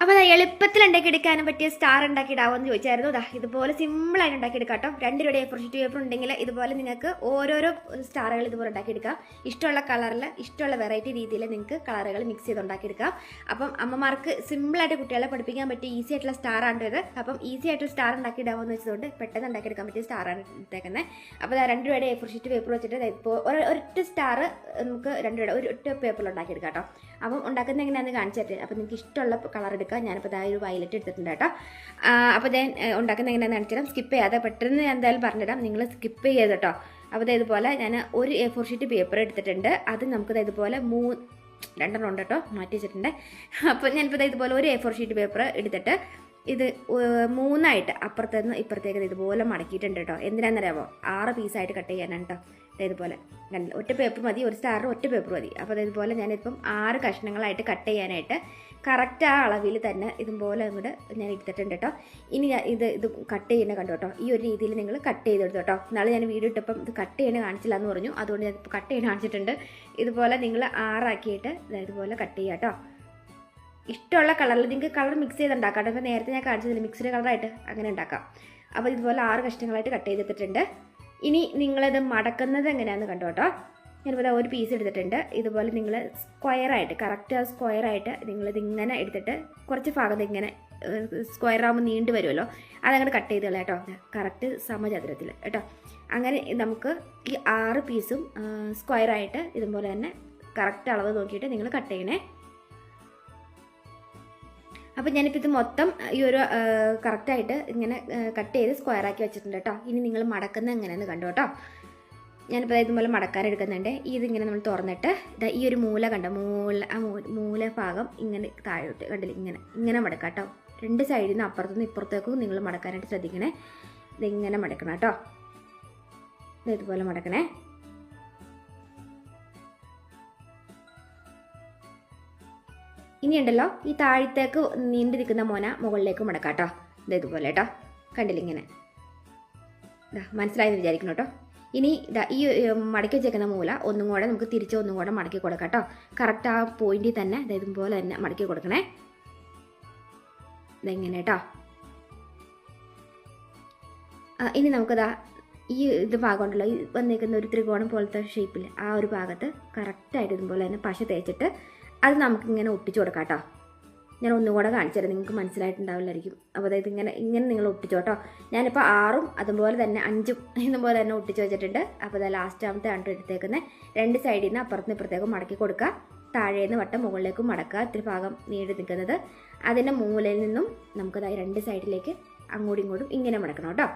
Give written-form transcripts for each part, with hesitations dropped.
അപ്പോൾ എളുപ്പത്തിൽ ഉണ്ടാക്കിയെടുക്കാനും പറ്റിയ സ്റ്റാർ ഉണ്ടാക്കിയിടാവുമെന്ന് ചോദിച്ചായിരുന്നു. ഇതുപോലെ സിമ്പിളായിട്ട് ഉണ്ടാക്കിയെടുക്കാം കേട്ടോ. 2 രൂപയുടെ A4 ഷീറ്റ് പേപ്പർ ഉണ്ടെങ്കിൽ ഇതുപോലെ നിങ്ങൾക്ക് ഓരോരോ സ്റ്റാറുകൾ ഇതുപോലെ ഉണ്ടാക്കിയെടുക്കാം. ഇഷ്ടമുള്ള കളറിൽ ഇഷ്ടമുള്ള വെറൈറ്റി രീതിയിൽ നിങ്ങൾക്ക് കളറുകൾ മിക്സ് ചെയ്ത് ഉണ്ടാക്കിയെടുക്കാം. അപ്പം അമ്മമാർക്ക് സിമ്പിളായിട്ട് കുട്ടികളെ പഠിപ്പിക്കാൻ പറ്റിയ ഈസി ആയിട്ടുള്ള സ്റ്റാറാണ് ഇത്. അപ്പം ഈസി ആയിട്ട് സ്റ്റാർ ഉണ്ടാക്കിയിടാവുമെന്ന് വെച്ചതുകൊണ്ട് പെട്ടെന്ന് ഉണ്ടാക്കിയെടുക്കാൻ പറ്റിയ സ്റ്റാറാണ് എടുത്തേക്കുന്നത്. അപ്പോൾ 2 രൂപയുടെ A4 ഷീറ്റ് പേപ്പർ വെച്ചിട്ട് ഇപ്പോൾ ഒരൊറ്റ സ്റ്റാർ നമുക്ക് 2 രൂപയുടെ ഒരൊറ്റ പേപ്പറിൽ ഉണ്ടാക്കിയെടുക്കാം കേട്ടോ. അപ്പം ഉണ്ടാക്കുന്നത് എങ്ങനെയാണെന്ന് കാണിച്ചിട്ട് അപ്പോൾ നിങ്ങൾക്ക് ഇഷ്ടമുള്ള കളർ എടുക്കാം. ഞാനിപ്പോൾ ഒരു വയലറ്റ് എടുത്തിട്ടുണ്ട് കേട്ടോ. അപ്പോൾ ഞാൻ ഉണ്ടാക്കുന്ന എങ്ങനെയാണെന്ന് കാണിച്ചിടാം. സ്കിപ്പ് ചെയ്യാതെ പെട്ടെന്ന് ഞാൻ എന്തായാലും പറഞ്ഞിടാം, നിങ്ങൾ സ്കിപ്പ് ചെയ്ത് കേട്ടോ. അപ്പോൾ ഇതുപോലെ ഞാൻ ഒരു A4 ഷീറ്റ് പേപ്പർ എടുത്തിട്ടുണ്ട്. അത് നമുക്ക് ഇതുപോലെ 2 ഉണ്ട് കേട്ടോ, മാറ്റി വെച്ചിട്ടുണ്ട്. അപ്പോൾ ഞാനിപ്പോൾ ഇതുപോലെ ഒരു A4 ഷീറ്റ് പേപ്പർ എടുത്തിട്ട് ഇത് 3ആയിട്ട് അപ്പുറത്തുനിന്ന് ഇപ്പുറത്തേക്ക് ഇതുപോലെ മടക്കിയിട്ടുണ്ട് കേട്ടോ. എന്തിനാണെന്നറിയാമോ? 6 പീസായിട്ട് കട്ട് ചെയ്യാനാണ് കേട്ടോ. ഇതുപോലെ ഒറ്റ പേപ്പർ മതി, ഒരു സ്റ്റാറിന് ഒറ്റ പേപ്പർ മതി. അപ്പോൾ ഇതുപോലെ ഞാനിപ്പം 6 കഷ്ണങ്ങളായിട്ട് കട്ട് ചെയ്യാനായിട്ട് കറക്റ്റ് ആ അളവിൽ തന്നെ ഇതുപോലെ അങ്ങോട്ട് ഞാൻ എടുത്തിട്ടുണ്ട് കേട്ടോ. ഇനി ഇത് കട്ട് ചെയ്യുന്നത് കണ്ടു കേട്ടോ. ഈ ഒരു രീതിയിൽ നിങ്ങൾ കട്ട് ചെയ്തെടുത്തു കേട്ടോ. നാളെ ഞാൻ വീഡിയോ ഇട്ടപ്പം ഇത് കട്ട് ചെയ്യണ കാണിച്ചില്ല എന്ന് പറഞ്ഞു, അതുകൊണ്ട് ഞാൻ ഇപ്പോൾ കട്ട് ചെയ്യണ കാണിച്ചിട്ടുണ്ട്. ഇതുപോലെ നിങ്ങൾ 6 ആക്കിയിട്ട് ഇതുപോലെ കട്ട് ചെയ്യുക കേട്ടോ. ഇഷ്ടമുള്ള കളറിൽ നിങ്ങൾക്ക് കളർ മിക്സ് ചെയ്ത് ഉണ്ടാക്കാം കേട്ടോ. ഇപ്പോൾ നേരത്തെ ഞാൻ കാണിച്ചതില്ല, മിക്സ്ഡ് കളറായിട്ട് അങ്ങനെ ഉണ്ടാക്കാം. അപ്പോൾ ഇതുപോലെ 6 കഷ്ണങ്ങളായിട്ട് കട്ട് ചെയ്തെടുത്തിട്ടുണ്ട്. ഇനി നിങ്ങളത് മടക്കുന്നത് എങ്ങനെയാണെന്ന് കണ്ടോ കേട്ടോ. ഞാനിപ്പോൾ ഒരു പീസ് എടുത്തിട്ടുണ്ട്. ഇതുപോലെ നിങ്ങൾ സ്ക്വയറായിട്ട് കറക്റ്റ് ആ സ്ക്വയറായിട്ട് നിങ്ങളിത് ഇങ്ങനെ എടുത്തിട്ട് കുറച്ച് ഭാഗത്ത് ഇങ്ങനെ സ്ക്വയർ ആകുമ്പോൾ നീണ്ടു വരുമല്ലോ, അതങ്ങോട്ട് കട്ട് ചെയ്ത് കളയാം കേട്ടോ. കറക്റ്റ് സമചതുരത്തിൽ കേട്ടോ. അങ്ങനെ നമുക്ക് ഈ 6 പീസും സ്ക്വയറായിട്ട് ഇതുപോലെ തന്നെ കറക്റ്റ് അളവ് നോക്കിയിട്ട് നിങ്ങൾ കട്ട് ചെയ്യണേ. അപ്പോൾ ഞാനിപ്പോൾ ഇത് മൊത്തം ഈ ഒരു കറക്റ്റായിട്ട് ഇങ്ങനെ കട്ട് ചെയ്ത് സ്ക്വയറാക്കി വെച്ചിട്ടുണ്ട് കേട്ടോ. ഇനി നിങ്ങൾ മടക്കുന്നത് എങ്ങനെയാണെന്ന് കണ്ടോ കേട്ടോ. ഞാനിപ്പോൾ ഇതുപോലെ മടക്കാൻ എടുക്കുന്നുണ്ട്. ഇതിങ്ങനെ നമ്മൾ തുറന്നിട്ട് ഈ ഒരു മൂല കണ്ടോ, മൂല ഭാഗം ഇങ്ങനെ താഴോട്ട് കണ്ടില്ല, ഇങ്ങനെ മടക്കാം കേട്ടോ. 2 സൈഡിൽ നിന്ന് അപ്പുറത്തുനിന്ന് ഇപ്പുറത്തേക്കും നിങ്ങൾ മടക്കാനായിട്ട് ശ്രദ്ധിക്കണേ. ഇതിങ്ങനെ മടക്കണം കേട്ടോ. ഇതുപോലെ മടക്കണേ. ഇനി ഉണ്ടല്ലോ, ഈ താഴത്തേക്ക് നീണ്ടു നിൽക്കുന്ന മോന മുകളിലേക്ക് മടക്കാം കേട്ടോ. ഇതുപോലെ കേട്ടോ, കണ്ടില്ല ഇങ്ങനെ. മനസ്സിലായെന്ന് വിചാരിക്കണം കേട്ടോ. ഇനി ഈ മടക്കി വെച്ചേക്കുന്ന മൂല ഒന്നും കൂടെ നമുക്ക് ഒന്നും കൂടെ മടക്കി കൊടുക്കാം കേട്ടോ. കറക്റ്റ് ആ പോയിന്റിൽ തന്നെ ഇതുപോലെ തന്നെ മടക്കി കൊടുക്കണേ. ഇതെങ്ങനെ കേട്ടോ. ഇനി നമുക്കിതാ ഈ ഭാഗം ഉണ്ടല്ലോ, ഈ വന്നേക്കുന്ന ഒരു ത്രികോണം പോലത്തെ ഷേപ്പിൽ ആ ഒരു ഭാഗത്ത് കറക്റ്റായിട്ട് ഇതുപോലെ തന്നെ പശ തേച്ചിട്ട് അത് നമുക്കിങ്ങനെ ഒട്ടിച്ചു കൊടുക്കാം കേട്ടോ. ഞാൻ ഒന്നുകൂടെ കാണിച്ചു തരാം, നിങ്ങൾക്ക് മനസ്സിലായിട്ടുണ്ടാവില്ലായിരിക്കും. അപ്പോൾ അതായത് ഇങ്ങനെ നിങ്ങൾ ഒട്ടിച്ചു കേട്ടോ. ഞാനിപ്പോൾ 6ഉം അതുപോലെ തന്നെ 5ഉം ഇതുപോലെ തന്നെ ഒട്ടിച്ച് വെച്ചിട്ടുണ്ട്. അപ്പോൾ അത് ലാസ്റ്റാമത്തെ ആണ് എടുത്തേക്കുന്നത്. 2 സൈഡിൽ നിന്ന് അപ്പുറത്തുനിന്ന് ഇപ്പുറത്തേക്കും മടക്കി കൊടുക്കുക. താഴേന്ന് വട്ടം മുകളിലേക്കും മടക്കുക. ഇത്തിരി ഭാഗം നീണ്ടു നിൽക്കുന്നത് അതിൻ്റെ മൂലയിൽ നിന്നും നമുക്കതായി 2 സൈഡിലേക്ക് അങ്ങോട്ടും ഇങ്ങോട്ടും ഇങ്ങനെ മടക്കണം കേട്ടോ.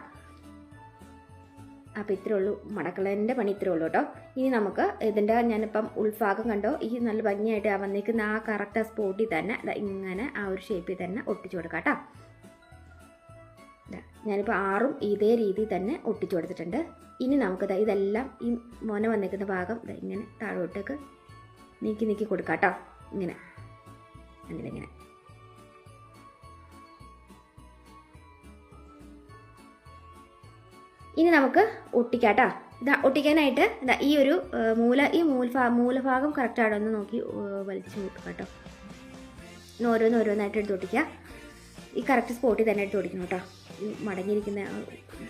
അപ്പോൾ ഇത്രേ ഉള്ളൂ, മടക്കളേൻ്റെ പണി ഇത്രേ ഉള്ളൂ കേട്ടോ. ഇനി നമുക്ക് ഇതിൻ്റെ ഞാനിപ്പം ഉൾഭാഗം കണ്ടോ, ഈ നല്ല ഭംഗിയായിട്ട് വന്നിരിക്കുന്ന ആ കറക്റ്റ് സ്പോട്ടിൽ തന്നെ ഇങ്ങനെ ആ ഒരു ഷേപ്പിൽ തന്നെ ഒട്ടിച്ചു കൊടുക്കാം കേട്ടോ. ഞാനിപ്പോൾ 6ഉം ഇതേ രീതിയിൽ തന്നെ ഒട്ടിച്ചു കൊടുത്തിട്ടുണ്ട്. ഇനി നമുക്ക് ഇതെല്ലാം ഈ മോന വന്നിരിക്കുന്ന ഭാഗം ഇങ്ങനെ താഴോട്ടേക്ക് നീക്കി കൊടുക്കാം കേട്ടോ. ഇങ്ങനെ ഇങ്ങനെ ഇനി നമുക്ക് ഒട്ടിക്കാം കേട്ടോ. ഒട്ടിക്കാനായിട്ട് ഈ ഒരു മൂലഭാഗം കറക്റ്റാണോ എന്ന് നോക്കി വലിച്ചു നോക്കുക കേട്ടോ. ഓരോന്നായിട്ട് എടുത്ത് ഒട്ടിക്കുക. ഈ കറക്റ്റ് സ്പോട്ടിൽ തന്നെ എടുത്ത് ഒട്ടിക്കണം കേട്ടോ. ഈ മടങ്ങിയിരിക്കുന്ന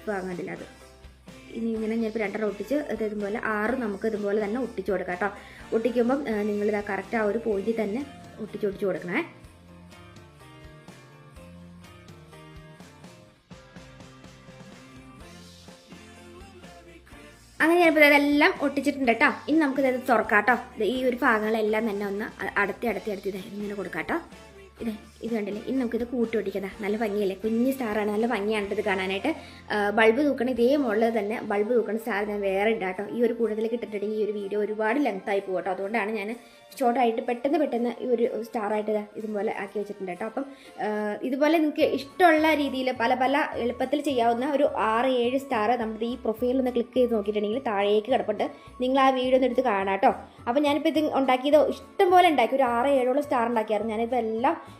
ഭാഗം കണ്ടില്ല, അത് ഇനി ഇങ്ങനെ ഞാനിപ്പോൾ 2 ഒട്ടിച്ച് ഇതുപോലെ 6 നമുക്ക് ഇതുപോലെ തന്നെ ഒട്ടിച്ചു കൊടുക്കാം കേട്ടോ. ഒട്ടിക്കുമ്പം നിങ്ങളിതാ കറക്റ്റ് ആ ഒരു പോയിന്റിൽ തന്നെ ഒട്ടിച്ചു കൊടുക്കണേ. അങ്ങനെ ഞാനിപ്പോൾ ഇതെല്ലാം ഒട്ടിച്ചിട്ടുണ്ട് കേട്ടോ. ഇനി നമുക്കിത് തുറക്കാം കേട്ടോ. ഈ ഒരു ഭാഗങ്ങളെല്ലാം തന്നെ ഒന്ന് അടുത്തി ഇങ്ങനെ കൊടുക്കാം കേട്ടോ. ഇത് കണ്ടില്ലേ. ഇനി നമുക്കിത് കൂട്ടി ഒട്ടിക്കാം. നല്ല ഭംഗിയല്ലേ, കുഞ്ഞ് സ്റ്റാറാണ്, നല്ല ഭംഗിയാണ് ഇത് കാണാനായിട്ട്. ബൾബ് തൂക്കണം, ഇതേ മുകളിൽ തന്നെ ബൾബ് തൂക്കണം സ്റ്റാർ ഞാൻ വേറെ ഇടാം കേട്ടോ. ഈ ഒരു കൂടുതലേക്ക് ഇട്ടിട്ടുണ്ടെങ്കിൽ ഈ ഒരു വീഡിയോ ഒരുപാട് ലെങ്തായി പോകും കേട്ടോ. അതുകൊണ്ടാണ് ഞാൻ ഷോർട്ടായിട്ട് പെട്ടെന്ന് ഈ ഒരു സ്റ്റാറായിട്ട് ഇതുപോലെ ആക്കി വെച്ചിട്ടുണ്ട് കേട്ടോ. അപ്പം ഇതുപോലെ നിങ്ങൾക്ക് ഇഷ്ടമുള്ള രീതിയിൽ പല എളുപ്പത്തിൽ ചെയ്യാവുന്ന ഒരു 6-7 സ്റ്റാർ നമ്മുടെ ഈ പ്രൊഫൈലിൽ ഒന്ന് ക്ലിക്ക് ചെയ്ത് നോക്കിയിട്ടുണ്ടെങ്കിൽ താഴേക്ക് കിടപ്പുണ്ട്. നിങ്ങൾ ആ വീഡിയോ ഒന്ന് എടുത്ത് കാണാം കേട്ടോ. അപ്പോൾ ഞാനിപ്പോൾ ഇത് ഉണ്ടാക്കിയത് ഇഷ്ടം പോലെ ഉണ്ടാക്കി, ഒരു 6-7 സ്റ്റാർ ഉണ്ടാക്കിയായിരുന്നു. ഞാനിപ്പോൾ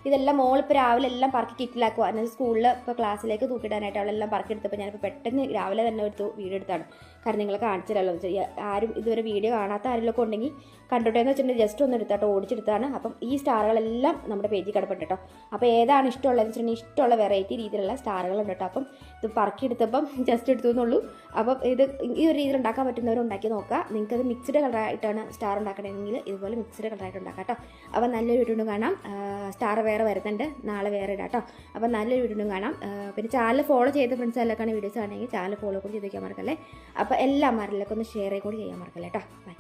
ഇതെല്ലാം എല്ലാം മോളിപ്പോൾ രാവിലെ എല്ലാം പറക്കി കിറ്റിലാക്കുക. എന്നാൽ സ്കൂളിൽ ഇപ്പോൾ ക്ലാസ്സിലേക്ക് തൂക്കിയിടാനായിട്ട് അവളെല്ലാം പറക്കി എടുത്തപ്പോൾ ഞാനിപ്പോൾ പെട്ടെന്ന് രാവിലെ തന്നെ എടുത്തു വീഡിയോ എടുത്താണ്. കാരണം നിങ്ങളെ കാണിച്ചില്ലല്ലോ എന്ന് വെച്ചാൽ ആരും ഇതുവരെ വീഡിയോ കാണാത്ത ആരെങ്കിലുമൊക്കെ ഉണ്ടെങ്കിൽ കണ്ടോട്ടെ എന്ന് വെച്ചിട്ടുണ്ടെങ്കിൽ ജസ്റ്റ് ഒന്ന് എടുത്താട്ടോ ഓടിച്ചെടുത്താണ്. അപ്പം ഈ സ്റ്റാറുകളെല്ലാം നമ്മുടെ പേജിൽ കിടപ്പുണ്ട് കേട്ടോ. അപ്പോൾ ഏതാണ് ഇഷ്ടമുള്ളതെന്ന് വെച്ചിട്ടുണ്ടെങ്കിൽ ഇഷ്ടമുള്ള വെറൈറ്റി രീതിയിലുള്ള സ്റ്റാറുകളുണ്ട് കേട്ടോ. അപ്പം ഇത് പറക്കിയെടുത്തപ്പം ജസ്റ്റ് എടുത്തു എന്നുള്ളൂ. അപ്പം ഇത് ഈ ഒരു രീതിയിൽ ഉണ്ടാക്കാൻ പറ്റുന്നവർ ഉണ്ടാക്കി നോക്കുക. നിങ്ങൾക്കത് മിക്സ്ഡ് കളറായിട്ടാണ് സ്റ്റാർ ഉണ്ടാക്കണമെങ്കിൽ ഇതുപോലെ മിക്സ്ഡ് കളറായിട്ട് ഉണ്ടാക്കാം കേട്ടോ. അപ്പം നല്ലൊരു വീഡിയോ കാണാം. സ്റ്റാർ വേറെ വരുന്നുണ്ട്, നാളെ വേറെ ഇടാം കേട്ടോ. അപ്പം നല്ലൊരു വീഡിയോ കാണാം. പിന്നെ ചാനൽ ഫോളോ ചെയ്ത ഫ്രണ്ട്സ് എല്ലാവർക്കാണ് വീഡിയോസ് ആണെങ്കിൽ ചാനൽ ഫോളോ കൂടി ചെയ്ത് വയ്ക്കാൻ മറക്കല്ലേ. അപ്പോൾ എല്ലാ മാരിലൊക്കെ ഒന്ന് ഷെയർ കൂടി ചെയ്യാൻ മറക്കല്ലേ കേട്ടോ. ബൈ.